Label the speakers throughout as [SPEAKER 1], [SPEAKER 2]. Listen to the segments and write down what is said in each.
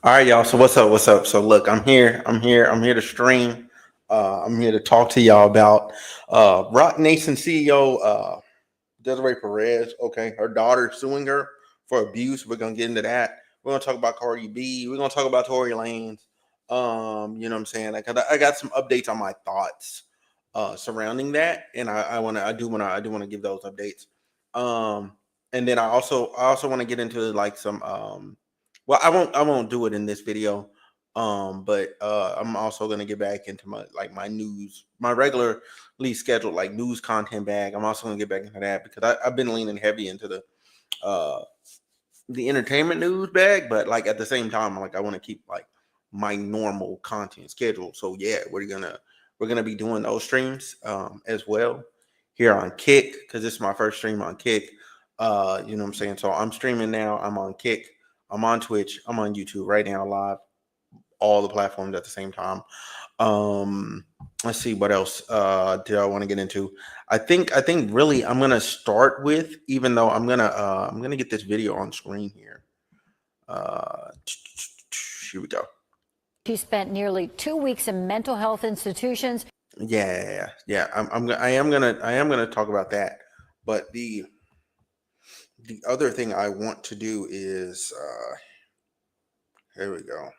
[SPEAKER 1] All right, y'all. So what's up? What's up? So look, I'm here. I'm here to stream. I'm here to talk to y'all about Rock Nation CEO Desiree Perez. Okay, her daughter suing her for abuse. We're gonna get into that. We're gonna talk about Cardi B. We're gonna talk about Tory Lanez. You know what I'm saying? Like I got some updates on my thoughts surrounding that, and I do want to give those updates. And then I also want to get into like some well, I won't do it in this video. But I'm also gonna get back into my news, my regularly scheduled like news content bag. I'm also gonna get back into that because I've been leaning heavy into uh the entertainment news bag, but like at the same time, like I want to keep like my normal content schedule. So yeah, we're gonna be doing those streams as well here on Kick because this is my first stream on Kick. You know what I'm saying? So I'm streaming now. I'm on Kick. I'm on Twitch. I'm on YouTube right now live, all the platforms at the same time. Let's see what else did I want to get into. I think really I'm gonna start with, even though I'm gonna get this video on screen here. Here we go.
[SPEAKER 2] He spent nearly 2 weeks in mental health institutions.
[SPEAKER 1] Yeah. I am gonna talk about that. But the other thing I want to do is here we go.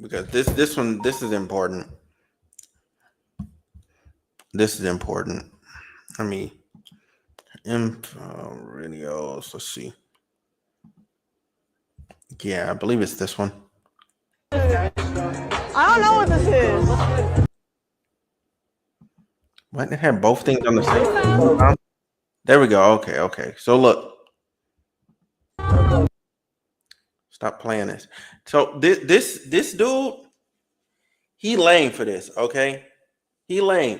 [SPEAKER 1] Because this is important. This is important. Let me info radios. Let's see. Yeah, I believe it's this one.
[SPEAKER 3] I don't know what this is.
[SPEAKER 1] Why did it have both things on the same time? There we go. Okay. So look. Stop playing this. So this dude, he lame for this, okay? He lame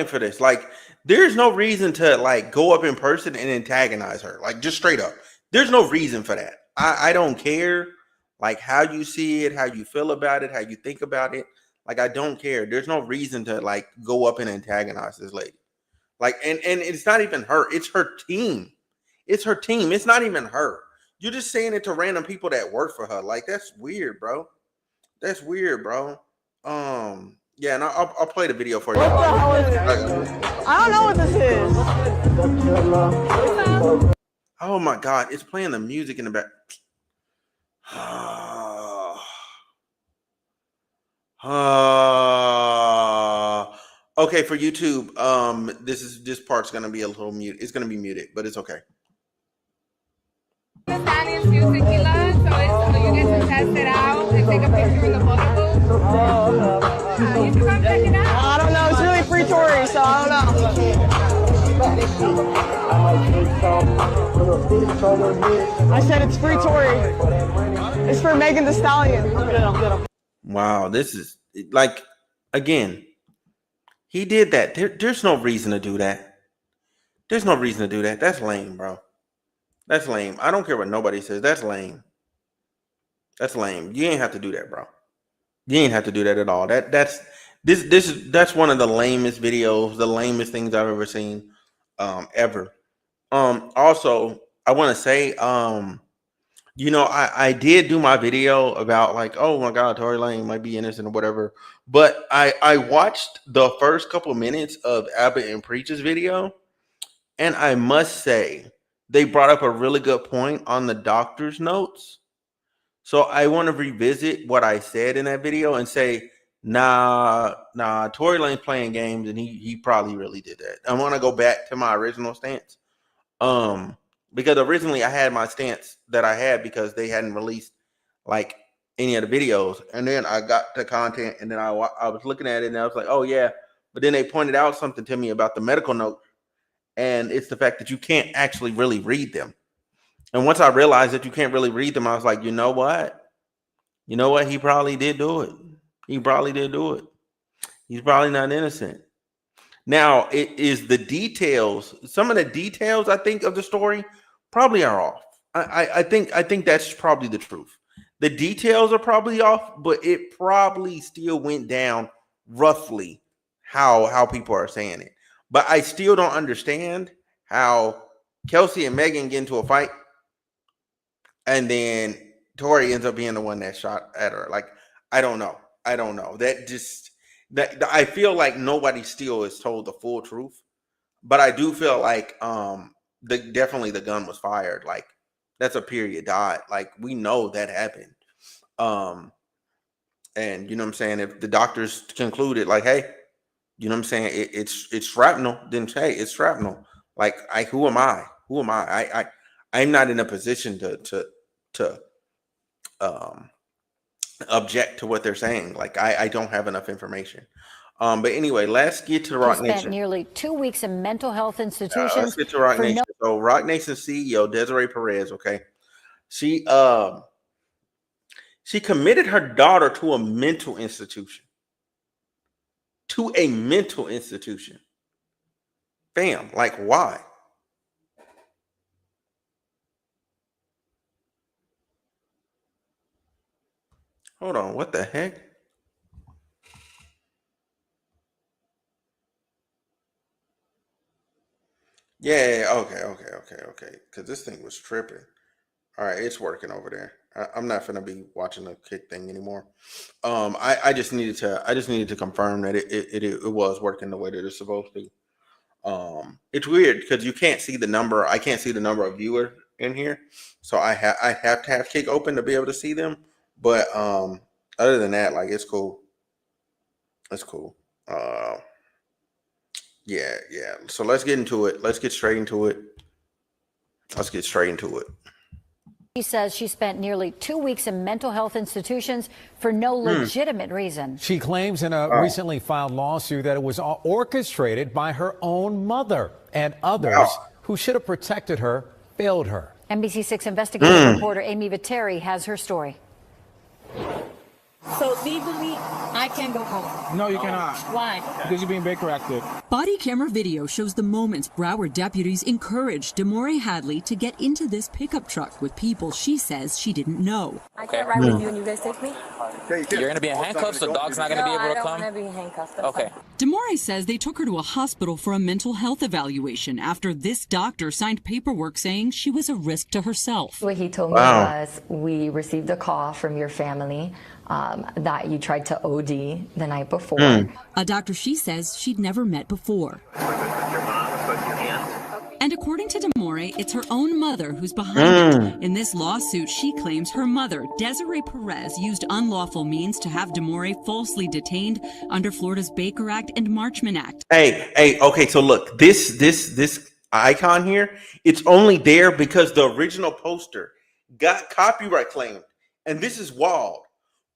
[SPEAKER 1] for this. Like, there's no reason to like go up in person and antagonize her. Like, just straight up. There's no reason for that. I don't care like how you see it, how you feel about it, how you think about it. Like, I don't care. There's no reason to like go up and antagonize this lady. Like, and it's not even her, it's her team. It's her team. It's not even her. You're just saying it to random people that work for her. Like, that's weird, bro. That's weird, bro. Yeah, and I'll play the video for you.
[SPEAKER 3] What the hell is this? I don't know what this is.
[SPEAKER 1] Oh my god, it's playing the music in the back. Okay, for YouTube, this part's gonna be a little mute. It's gonna be muted, but it's okay.
[SPEAKER 4] Spanish few tequila, so you get to test it out and take a picture in the photo booth. You should come check it out.
[SPEAKER 3] I don't know. It's really free Tory, so I don't know. I said it's free Tory. It's for Megan Thee Stallion. I'm good.
[SPEAKER 1] Wow, this is like, again, he did that. There's no reason to do that. There's no reason to do that. That's lame, bro. That's lame. I don't care what nobody says. That's lame. That's lame. You ain't have to do that, bro. You ain't have to do that at all. That's one of the lamest videos, the lamest things I've ever seen, ever. Also, I want to say, you know, I did do my video about like, oh my God, Tory Lanez might be innocent or whatever. But I watched the first couple of minutes of Abbott and Preach's video, and I must say, they brought up a really good point on the doctor's notes. So I want to revisit what I said in that video and say, nah, Tory Lanez playing games, and he probably really did that. I want to go back to my original stance. Because originally I had my stance that I had because they hadn't released like any of the videos. And then I got the content, and then I was looking at it, and I was like, oh yeah. But then they pointed out something to me about the medical note. And it's the fact that you can't actually really read them. And once I realized that you can't really read them, I was like, you know what? You know what? He probably did do it. He probably did do it. He's probably not innocent. Now, it is the details. Some of the details, I think, of the story probably are off. I think that's probably the truth. The details are probably off, but it probably still went down roughly how people are saying it. But I still don't understand how Kelsey and Megan get into a fight, and then Tory ends up being the one that shot at her. Like, I don't know. That I feel like nobody still is told the full truth, but I do feel like definitely the gun was fired. Like, that's a period dot. Like, we know that happened. And you know what I'm saying? If the doctors concluded, like, hey, you know what I'm saying, it's shrapnel, then hey, it's shrapnel. Like, who am I? I'm not in a position to object to what they're saying. Like, I don't have enough information. But anyway, let's get to the Rock Nation.
[SPEAKER 2] Spent nearly 2 weeks in mental health institutions.
[SPEAKER 1] Let's get to Rock Nation. So Rock Nation CEO Desiree Perez, okay, she committed her daughter to a mental institution. To a mental institution. Fam, like, why? Hold on, what the heck? Yeah, okay. Because this thing was tripping. All right, it's working over there. I'm not gonna be watching the kick thing anymore. I just needed to confirm that it was working the way that it's supposed to. It's weird because you can't see the number. I can't see the number of viewers in here, so I have to have kick open to be able to see them. But other than that, like, it's cool. It's cool. Yeah. So let's get into it. Let's get straight into it.
[SPEAKER 2] She says she spent nearly 2 weeks in mental health institutions for no legitimate reason.
[SPEAKER 5] She claims in a recently filed lawsuit that it was orchestrated by her own mother, and others who should have protected her failed her.
[SPEAKER 2] NBC6 investigative reporter Amy Viteri has her story.
[SPEAKER 6] So legally, I can go home.
[SPEAKER 7] No, you cannot.
[SPEAKER 6] Why?
[SPEAKER 7] Because you're being Baker active.
[SPEAKER 8] Body camera video shows the moments Broward deputies encouraged Debryne Hadley to get into this pickup truck with people she says she didn't know.
[SPEAKER 6] I can't ride with you and you guys take me?
[SPEAKER 9] You're going to be in handcuffs, so dog's not going to be able to come?
[SPEAKER 6] I don't want to be handcuffed.
[SPEAKER 9] Okay.
[SPEAKER 8] Debryne says they took her to a hospital for a mental health evaluation after this doctor signed paperwork saying she was a risk to herself.
[SPEAKER 10] What he told me was, we received a call from your family that you tried to OD the night before.
[SPEAKER 8] A doctor she says she'd never met before. And according to Debryne, it's her own mother who's behind it. In this lawsuit, she claims her mother, Desiree Perez, used unlawful means to have Debryne falsely detained under Florida's Baker Act and Marchman Act.
[SPEAKER 1] Hey, okay, so look, this icon here, it's only there because the original poster got copyright claimed. And this is wild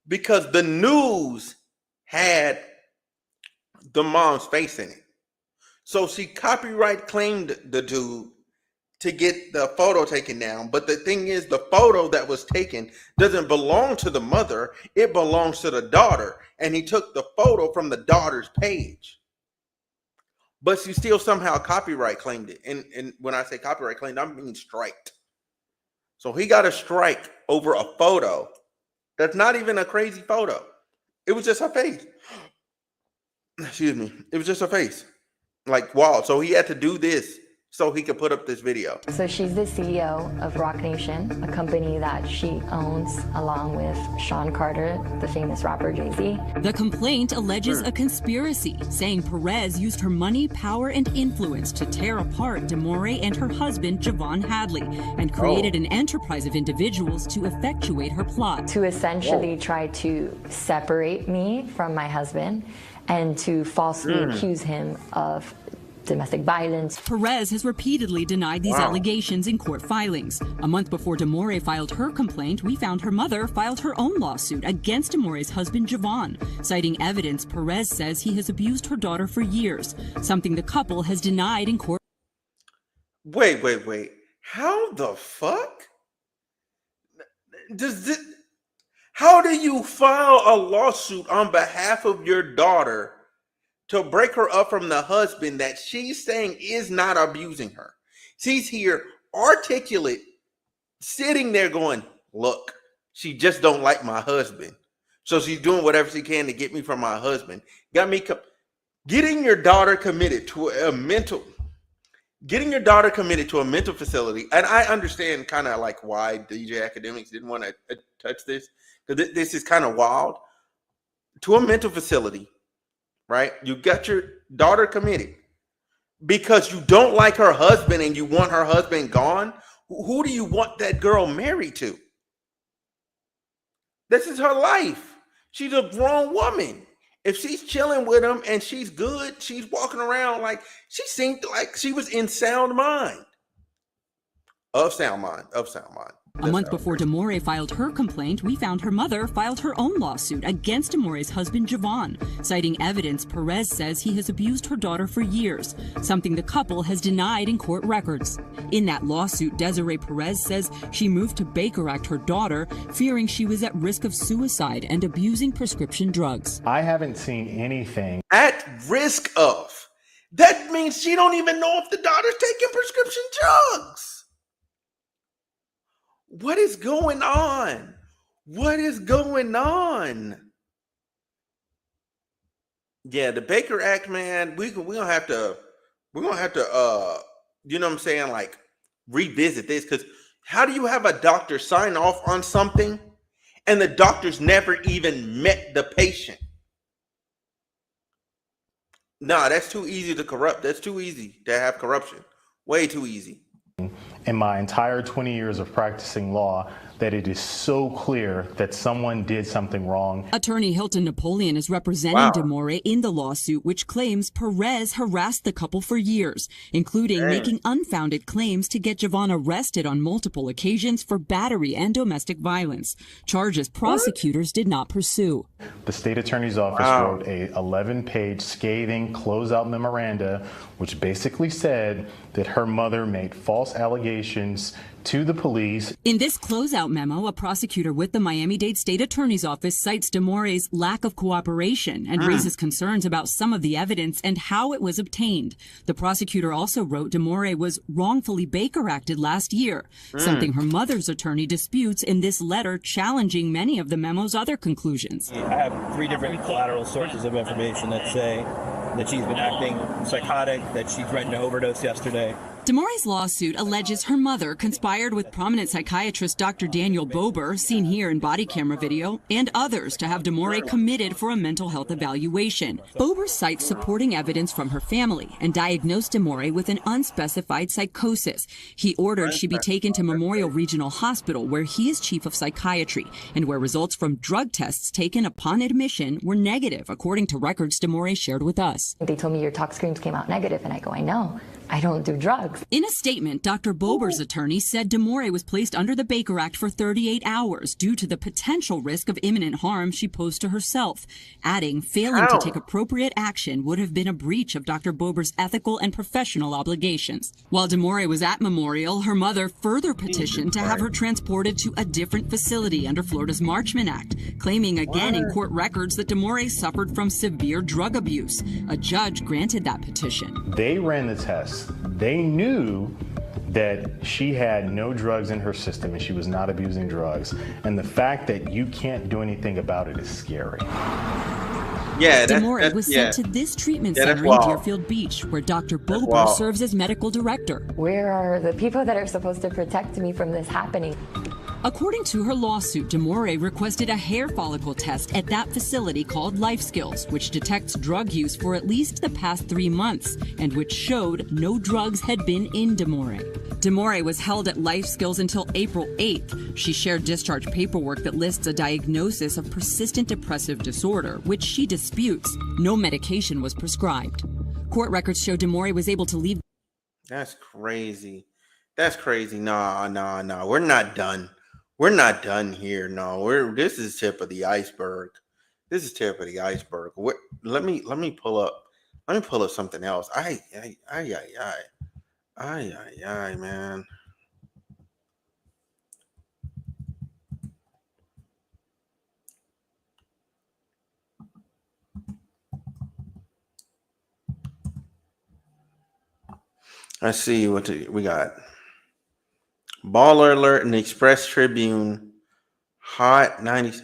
[SPEAKER 1] because the news had the mom's face in it. So she copyright claimed the dude to get the photo taken down. But the thing is, the photo that was taken doesn't belong to the mother. It belongs to the daughter. And he took the photo from the daughter's page. But she still somehow copyright claimed it. And when I say copyright claimed, I mean striked. So he got a strike over a photo that's not even a crazy photo. It was just her face. Excuse me. It was just her face. Like, wow. So he had to do this so he could put up this video.
[SPEAKER 10] So she's the CEO of Rock Nation, a company that she owns along with Sean Carter, the famous rapper Jay-Z.
[SPEAKER 8] The complaint alleges a conspiracy, saying Perez used her money, power, and influence to tear apart Debryne and her husband, Javon Hadley, and created an enterprise of individuals to effectuate her plot.
[SPEAKER 10] To essentially try to separate me from my husband and to falsely accuse him of domestic violence.
[SPEAKER 8] Perez has repeatedly denied these allegations in court filings. A month before Debryne filed her complaint, we found her mother filed her own lawsuit against Debryne's husband, Javon, citing evidence Perez says he has abused her daughter for years, something the couple has denied in court.
[SPEAKER 1] Wait. How the fuck? How do you file a lawsuit on behalf of your daughter to break her up from the husband that she's saying is not abusing her? She's here articulate, sitting there going, look, she just don't like my husband. So she's doing whatever she can to get me from my husband. Getting your daughter committed to a mental, getting your daughter committed to a mental facility, and I understand kind of like why DJ Academics didn't want to touch this, because this is kind of wild. To a mental facility, right? You got your daughter committed because you don't like her husband and you want her husband gone. Who do you want that girl married to? This is her life. She's a grown woman. If she's chilling with him and she's good, she's walking around like she seemed like she was in sound mind. Of sound mind.
[SPEAKER 8] A month before Demore filed her complaint, we found her mother filed her own lawsuit against Demore's husband, Javon. Citing evidence, Perez says he has abused her daughter for years, something the couple has denied in court records. In that lawsuit, Desiree Perez says she moved to Baker Act her daughter, fearing she was at risk of suicide and abusing prescription drugs.
[SPEAKER 7] I haven't seen anything.
[SPEAKER 1] At risk of. That means she don't even know if the daughter's taking prescription drugs. What is going on? What is going on? Yeah, the Baker Act, man, we're gonna have to you know what I'm saying, like revisit this, because how do you have a doctor sign off on something and the doctor's never even met the patient? Nah, that's too easy to corrupt. That's too easy to have corruption. Way too easy.
[SPEAKER 7] In my entire 20 years of practicing law, that it is so clear that someone did something wrong.
[SPEAKER 8] Attorney Hilton Napoleon is representing Demore in the lawsuit, which claims Perez harassed the couple for years, including making unfounded claims to get Javon arrested on multiple occasions for battery and domestic violence, charges prosecutors did not pursue.
[SPEAKER 7] The state attorney's office wrote a 11-page scathing closeout memoranda, which basically said that her mother made false allegations to the police.
[SPEAKER 8] In this closeout memo, a prosecutor with the Miami-Dade State Attorney's Office cites Demore's lack of cooperation and raises concerns about some of the evidence and how it was obtained. The prosecutor also wrote Demore was wrongfully Baker Acted last year, something her mother's attorney disputes in this letter, challenging many of the memo's other conclusions.
[SPEAKER 11] I have 3 different collateral sources of information that say that she's been acting psychotic, that she threatened to overdose yesterday.
[SPEAKER 8] Demore's lawsuit alleges her mother conspired with prominent psychiatrist Dr. Daniel Bober, seen here in body camera video, and others to have Demore committed for a mental health evaluation. Bober cites supporting evidence from her family and diagnosed Demore with an unspecified psychosis. He ordered she be taken to Memorial Regional Hospital, where he is chief of psychiatry, and where results from drug tests taken upon admission were negative, according to records Demore shared with us.
[SPEAKER 10] They told me your tox screens came out negative, and I go, I know. I don't do drugs.
[SPEAKER 8] In a statement, Dr. Bober's attorney said Demore was placed under the Baker Act for 38 hours due to the potential risk of imminent harm she posed to herself, adding failing to take appropriate action would have been a breach of Dr. Bober's ethical and professional obligations. While Demore was at Memorial, her mother further petitioned to have her transported to a different facility under Florida's Marchman Act, claiming again in court records that Demore suffered from severe drug abuse. A judge granted that petition.
[SPEAKER 7] They ran the test. They knew that she had no drugs in her system and she was not abusing drugs. And the fact that you can't do anything about it is scary.
[SPEAKER 1] Yeah,
[SPEAKER 8] Demore was sent to this treatment center in Deerfield Beach, where Dr. Bober serves as medical director.
[SPEAKER 10] Where are the people that are supposed to protect me from this happening?
[SPEAKER 8] According to her lawsuit, Demore requested a hair follicle test at that facility called Life Skills, which detects drug use for at least the past 3 months, and which showed no drugs had been in Demore. Demore was held at Life Skills until April 8th. She shared discharge paperwork that lists a diagnosis of persistent depressive disorder, which she disputes. No medication was prescribed. Court records show Demore was able to leave.
[SPEAKER 1] That's crazy. That's crazy. Nah. We're not done. We're not done here. No, this is tip of the iceberg. This is tip of the iceberg. Let me pull up. Let me pull up something else. Man. Let's see what we got. Baller Alert and Express Tribune, Hot 90.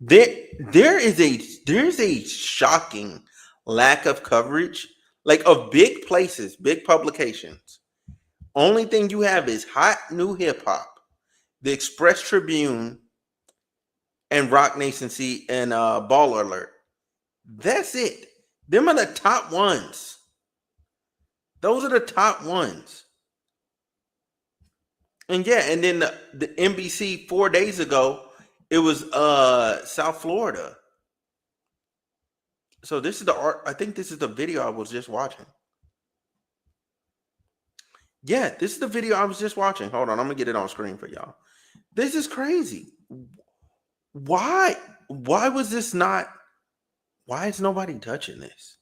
[SPEAKER 1] There's a shocking lack of coverage, like of big places, big publications, Only thing you have is hot new hip hop, the Express Tribune, and Rock Nation C and Baller Alert. That's it. Them are the top ones. Those are the top ones. And yeah, and then the NBC 4 days ago, it was South Florida. So this is the art. I think this is the video I was just watching. Yeah, this is the video I was just watching. Hold on, I'm gonna get it on screen for y'all. This is crazy. Why was this not? Why is nobody touching this?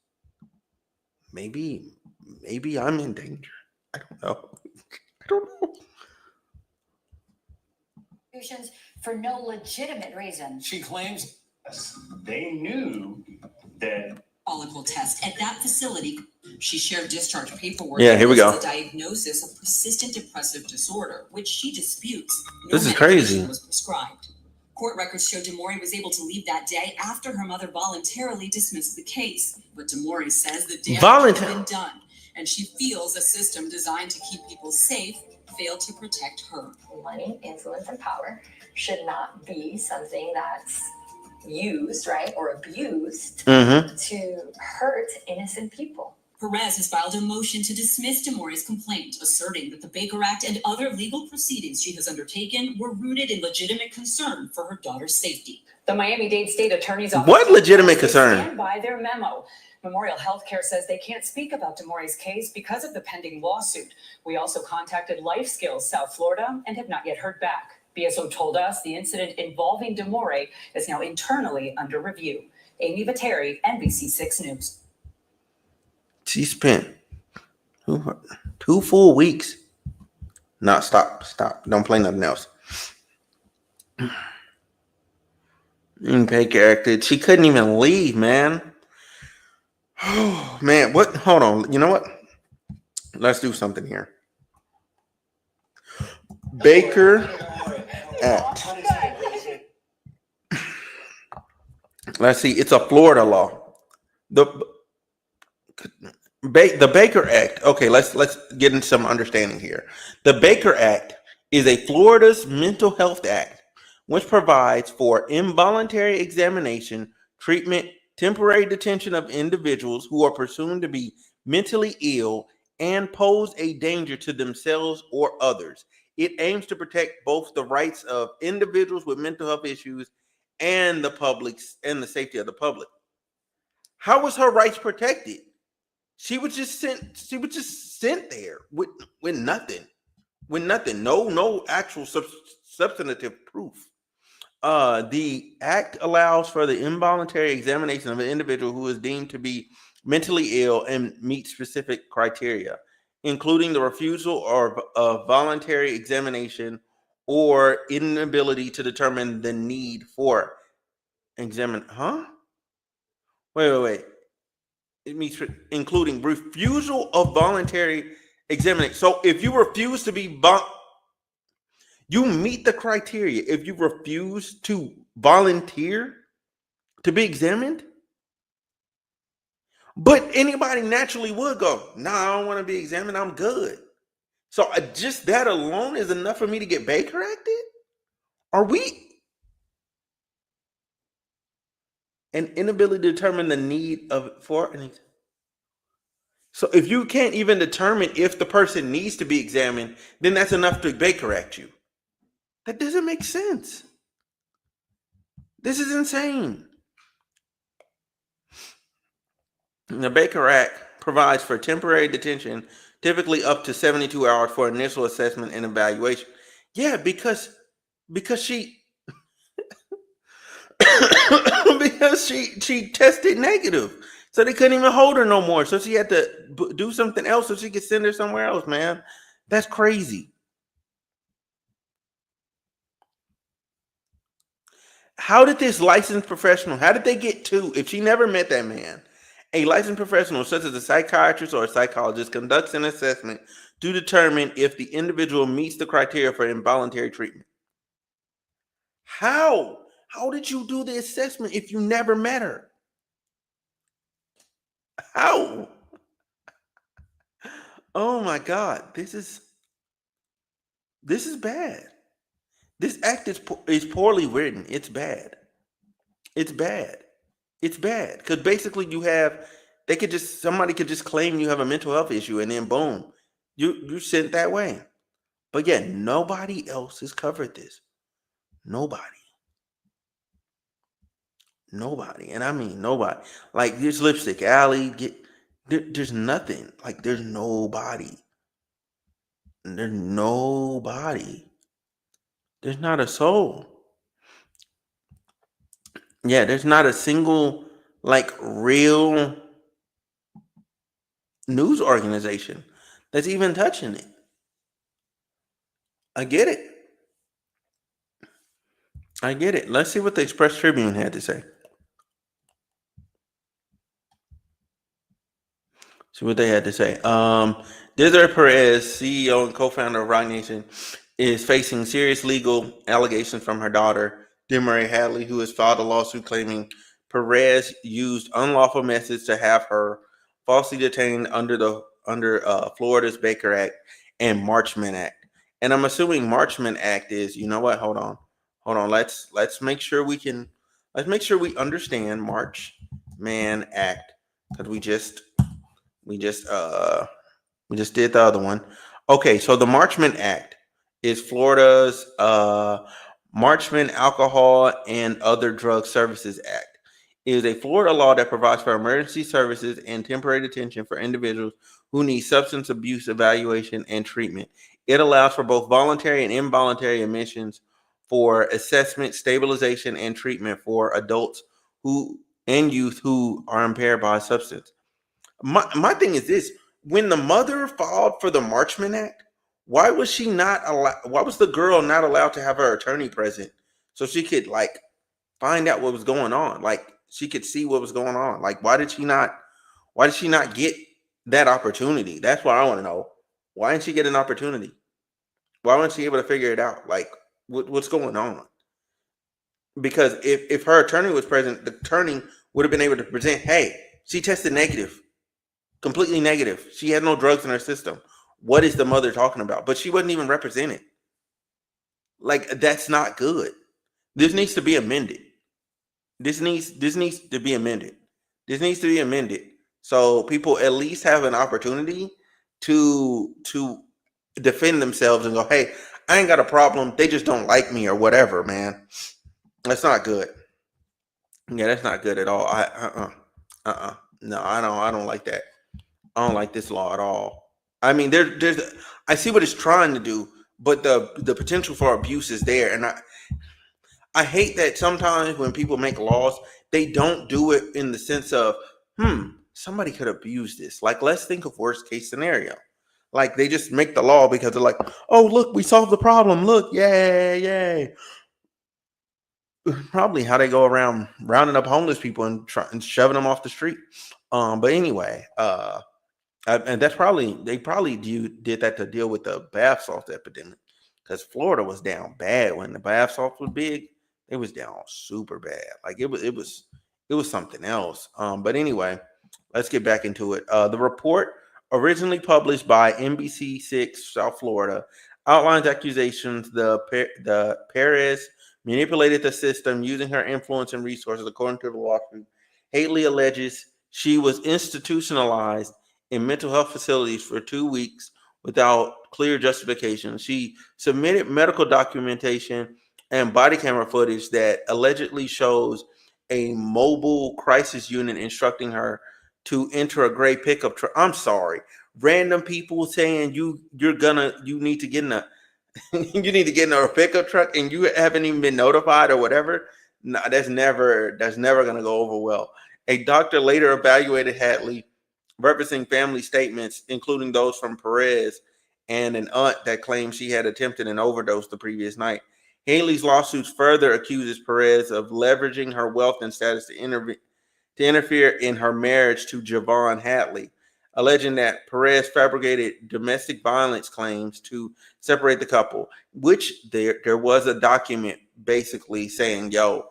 [SPEAKER 1] Maybe I'm in danger. I don't know. I don't know.
[SPEAKER 2] For no legitimate reason.
[SPEAKER 12] She claims they knew that
[SPEAKER 8] Follicle test at that facility. She shared discharge paperwork.
[SPEAKER 1] Yeah, here we go.
[SPEAKER 8] The diagnosis of persistent depressive disorder, which she disputes.
[SPEAKER 1] This is crazy.
[SPEAKER 8] Was prescribed. Court records show Debryne was able to leave that day after her mother voluntarily dismissed the case. But Debryne says the damage had been done, and she feels a system designed to keep people safe failed to protect her.
[SPEAKER 10] Money, influence, and power should not be something that's used, right, or abused to hurt innocent people.
[SPEAKER 8] Perez has filed a motion to dismiss Demore's complaint, asserting that the Baker Act and other legal proceedings she has undertaken were rooted in legitimate concern for her daughter's safety.
[SPEAKER 13] The Miami-Dade State Attorney's Office.
[SPEAKER 1] What legitimate concern?
[SPEAKER 13] Stand by their memo. Memorial Healthcare says they can't speak about Demore's case because of the pending lawsuit. We also contacted Life Skills South Florida and have not yet heard back. BSO told us the incident involving Demore is now internally under review. Amy Viteri, NBC6 News.
[SPEAKER 1] She spent 2 full weeks. No, stop. Don't play nothing else. Baker acted. She couldn't even leave, man. Oh, man. What? Hold on. You know what? Let's do something here. Baker Act. Let's see. It's a Florida law. The Baker Act. Okay, let's get into some understanding here. The Baker Act is a Florida's mental health act, which provides for involuntary examination, treatment, temporary detention of individuals who are presumed to be mentally ill and pose a danger to themselves or others. It aims to protect both the rights of individuals with mental health issues and the public's and the safety of the public. How was her rights protected? She was just sent there with nothing. No actual substantive proof. The act allows for the involuntary examination of an individual who is deemed to be mentally ill and meet specific criteria, including the refusal of voluntary examination or inability to determine the need for examine. Wait. It means including refusal of voluntary examination. So if you refuse to be you meet the criteria. If you refuse to volunteer to be examined, but anybody naturally would go, "Nah, I don't want to be examined. I'm good." So just that alone is enough for me to get Baker acted? Are we? An inability to determine the need for anything. So if you can't even determine if the person needs to be examined, then that's enough to Baker Act you. That doesn't make sense. This is insane. The Baker Act provides for temporary detention, typically up to 72 hours for initial assessment and evaluation. Yeah, because she because she tested negative, so they couldn't even hold her no more. So she had to do something else so she could send her somewhere else. Man, that's crazy. How did this licensed professional? How did they get to? If she never met that man, a licensed professional such as a psychiatrist or a psychologist conducts an assessment to determine if the individual meets the criteria for involuntary treatment. How? How did you do the assessment if you never met her? How? Oh my God. This is This is bad. This act is poorly written. It's bad. It's bad. It's bad because basically somebody could just claim you have a mental health issue and then boom, you sent that way. But yeah, nobody else has covered this. Nobody, and I mean nobody. Like there's Lipstick Alley. There's nothing. Like there's nobody. There's nobody. There's not a soul. Yeah, there's not a single like real news organization that's even touching it. I get it. Let's see what the Express Tribune had to say. See what they had to say. Desiree Perez, CEO and co-founder of Roc Nation, is facing serious legal allegations from her daughter, Debryne Hadley, who has filed a lawsuit claiming Perez used unlawful methods to have her falsely detained under Florida's Baker Act and Marchman Act. And I'm assuming Marchman Act is, you know what? Hold on. Let's make sure we understand Marchman Act because we just did the other one. Okay, so the Marchman Act is Florida's Marchman Alcohol and Other Drug Services Act. It is a Florida law that provides for emergency services and temporary detention for individuals who need substance abuse evaluation and treatment. It allows for both voluntary and involuntary admissions for assessment, stabilization, and treatment for adults and youth who are impaired by a substance. My thing is this: when the mother filed for the Marchman Act, why was the girl not allowed to have her attorney present so she could like find out what was going on? Like she could see what was going on. Like why did she not get that opportunity? That's what I want to know. Why didn't she get an opportunity? Why wasn't she able to figure it out? Like what's going on? Because if her attorney was present, the attorney would have been able to present, hey, she tested negative. Completely negative. She had no drugs in her system. What is the mother talking about? But she wasn't even represented. Like that's not good. This needs to be amended. This needs to be amended. So people at least have an opportunity to defend themselves and go, hey, I ain't got a problem. They just don't like me or whatever, man. That's not good. Yeah, that's not good at all. No, I don't like that. I don't like this law at all. I mean, I see what it's trying to do, but the potential for abuse is there, and I hate that sometimes when people make laws, they don't do it in the sense of, somebody could abuse this. Like, let's think of worst case scenario. Like they just make the law because they're like, oh look, we solved the problem. Look, yay. Probably how they go around rounding up homeless people and shoving them off the street. But anyway, and they probably did that to deal with the bath salt epidemic because Florida was down bad when the bath salt was big. It was down super bad. Like it was something else. But anyway, let's get back into it. The report, originally published by NBC6 South Florida, outlines accusations the Perez manipulated the system using her influence and resources. According to the lawsuit, Hadley alleges she was institutionalized in mental health facilities for 2 weeks without clear justification. She submitted medical documentation and body camera footage that allegedly shows a mobile crisis unit instructing her to enter a gray pickup truck. I'm sorry. Random people saying you need to get in a a pickup truck and you haven't even been notified or whatever. No, that's never gonna go over well. A doctor later evaluated Hadley, referencing family statements, including those from Perez and an aunt that claimed she had attempted an overdose the previous night. Haley's lawsuits further accuses Perez of leveraging her wealth and status to interfere in her marriage to Javon Hadley, alleging that Perez fabricated domestic violence claims to separate the couple, which there was a document basically saying, yo,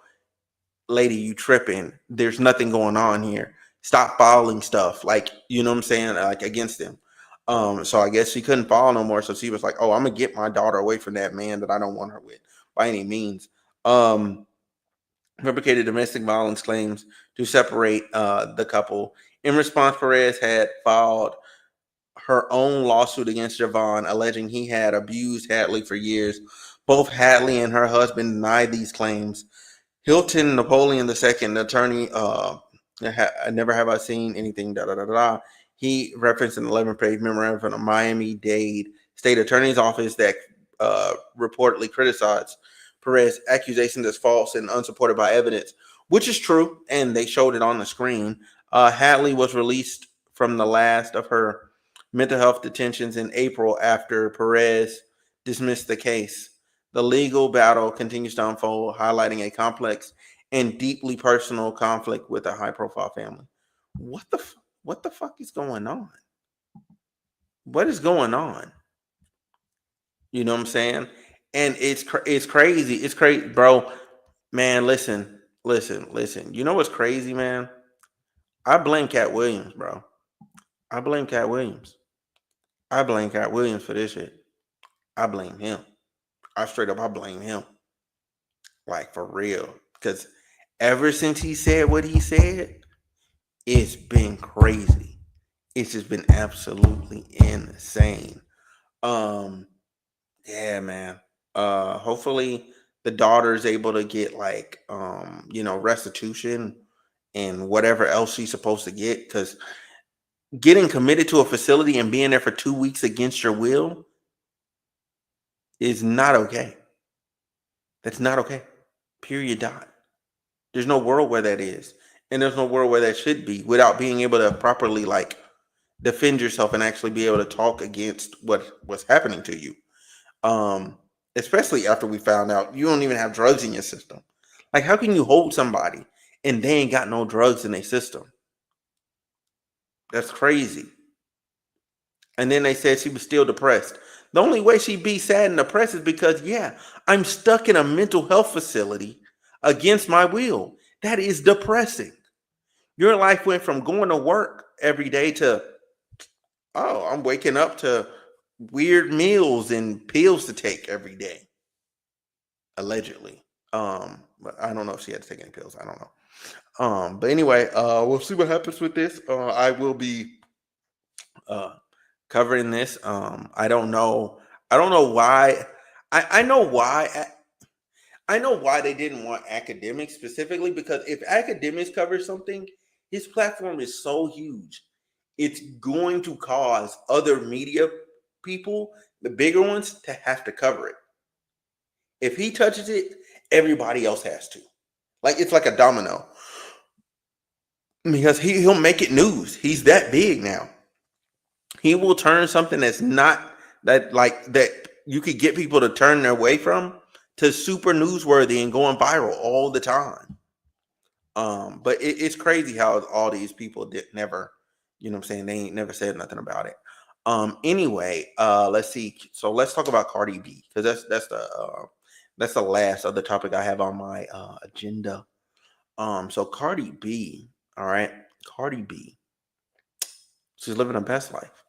[SPEAKER 1] lady, you tripping. There's nothing going on here. Stop filing stuff. Like, you know what I'm saying? Like against them. So I guess she couldn't fall no more. So she was like, "Oh, I'm gonna get my daughter away from that man that I don't want her with by any means." Fabricated domestic violence claims to separate the couple. In response, Perez had filed her own lawsuit against Javon, alleging he had abused Hadley for years. Both Hadley and her husband denied these claims. Hilton Napoleon II, attorney, never have I seen anything, da da da da. He referenced an 11-page memorandum from the Miami-Dade State Attorney's Office that reportedly criticized Perez's accusations as false and unsupported by evidence, which is true, and they showed it on the screen. Hadley was released from the last of her mental health detentions in April after Perez dismissed the case. The legal battle continues to unfold, highlighting a complex and deeply personal conflict with a high-profile family. What the fuck is going on? What is going on? You know what I'm saying? And it's crazy. It's crazy, bro. Man, listen. You know what's crazy, man? I blame Cat Williams, bro. I blame Cat Williams for this shit. I blame him. I blame him. Like, for real. Because ever since he said what he said, it's been crazy. It's just been absolutely insane. Yeah, man. Hopefully the daughter's able to get like restitution and whatever else she's supposed to get, because getting committed to a facility and being there for 2 weeks against your will is not okay. That's not okay. Period. Dot. There's no world where that is. And there's no world where that should be, without being able to properly like defend yourself and actually be able to talk against what's happening to you. Especially after we found out you don't even have drugs in your system. Like, how can you hold somebody and they ain't got no drugs in their system? That's crazy. And then they said she was still depressed. The only way she'd be sad and depressed is because, yeah, I'm stuck in a mental health facility against my will. That is depressing. Your life went from going to work every day to, oh, I'm waking up to weird meals and pills to take every day. Allegedly. But I don't know if she had to take any pills. I don't know. But anyway, we'll see what happens with this. I will be covering this. I don't know why. I know why. I know why they didn't want academics specifically, because if academics cover something, his platform is so huge. It's going to cause other media people, the bigger ones, to have to cover it. If he touches it, everybody else has to. Like, it's like a domino. Because he'll make it news. He's that big now. He will turn something that's not that you could get people to turn their way from to super newsworthy and going viral all the time. But it's crazy how all these people never, you know what I'm saying, they ain't never said nothing about it. Anyway, let's see. So let's talk about Cardi B, because that's the last other topic I have on my agenda. So Cardi B, all right, Cardi B, she's living her best life.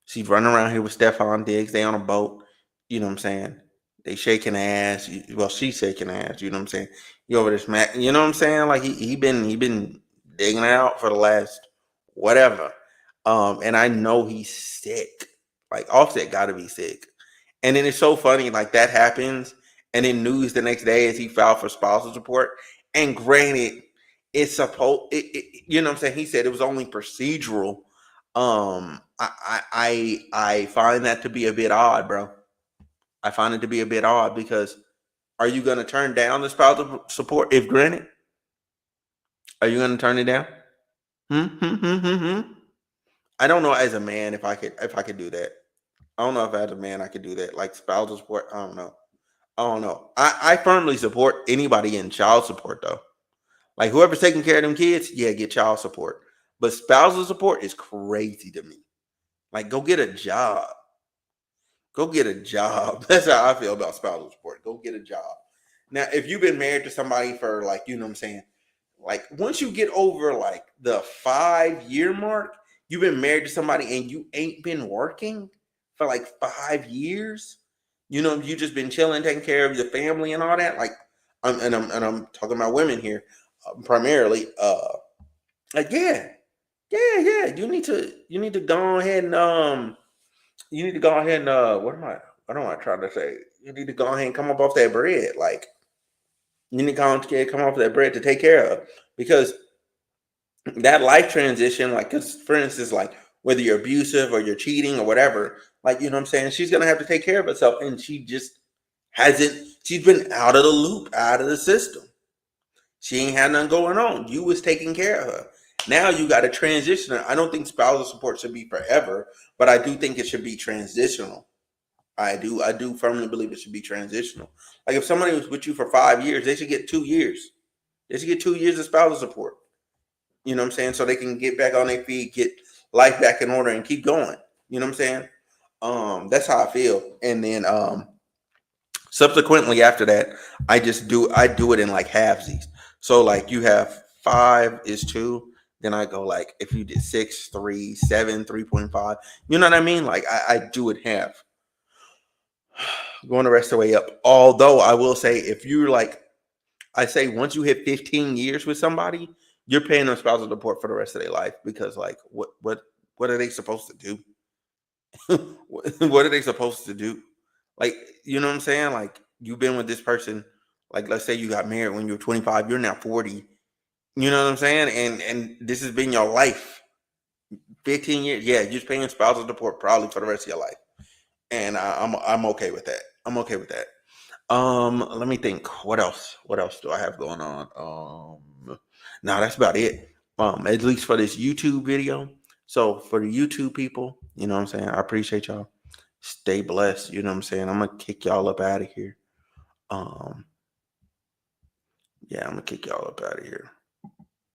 [SPEAKER 1] She's running around here with Steffon Diggs. They on a boat, you know what I'm saying? They shaking ass. Well, she's shaking ass, you know what I'm saying? You over this Mac, you know what I'm saying? Like he been digging out for the last whatever. And I know he's sick. Like, Offset got to be sick. And then it's so funny, like, that happens, and then news the next day is he filed for spousal support. And granted, it's supposed, you know what I'm saying? He said it was only procedural. I find that to be a bit odd, bro. I find it to be a bit odd, because are you going to turn down the spousal support if granted? Are you going to turn it down? I don't know as a man if I could do that. I don't know if as a man I could do that. Like, spousal support, I don't know. I firmly support anybody getting child support, though. Like, whoever's taking care of them kids, yeah, get child support. But spousal support is crazy to me. Like, go get a job. Go get a job. That's how I feel about spousal support. Go get a job. Now, if you've been married to somebody for, like, you know what I'm saying, like, once you get over like the 5-year mark, you've been married to somebody and you ain't been working for like 5 years. You know, you just been chilling, taking care of your family and all that. Like, I'm talking about women here primarily. Like, yeah. You need to go ahead and what am I trying to say? You need to go ahead and come up off that bread. Like, you need to come off that bread to take care of, because that life transition, like, cause for instance, like whether you're abusive or you're cheating or whatever, like, you know what I'm saying? She's gonna have to take care of herself, and she just hasn't, she's been out of the loop, out of the system. She ain't had nothing going on. You was taking care of her. Now you got to transition her. I don't think spousal support should be forever, but I do think it should be transitional. I do firmly believe it should be transitional. Like, if somebody was with you for 5 years, they should get 2 years. They should get 2 years of spousal support. You know what I'm saying? So they can get back on their feet, get life back in order, and keep going. You know what I'm saying? That's how I feel. And then subsequently after that, I do it in like halvesies. So like, you have 5 is 2. Then I go like, if you did 6, 3, 7, 3.5. You know what I mean? Like, I do it half, going the rest of the way up. Although I will say, if you're like, I say once you hit 15 years with somebody, you're paying them spousal support for the rest of their life, because like, what are they supposed to do? What are they supposed to do? Like, you know what I'm saying? Like, you've been with this person, like, let's say you got married when you were 25, you're now 40. You know what I'm saying? And this has been your life. 15 years. Yeah, you're paying spousal support probably for the rest of your life. And I'm okay with that. I'm okay with that. Let me think. What else do I have going on? No, that's about it. At least for this YouTube video. So for the YouTube people, you know what I'm saying? I appreciate y'all. Stay blessed. You know what I'm saying? I'm gonna kick y'all up out of here. Yeah, I'm gonna kick y'all up out of here.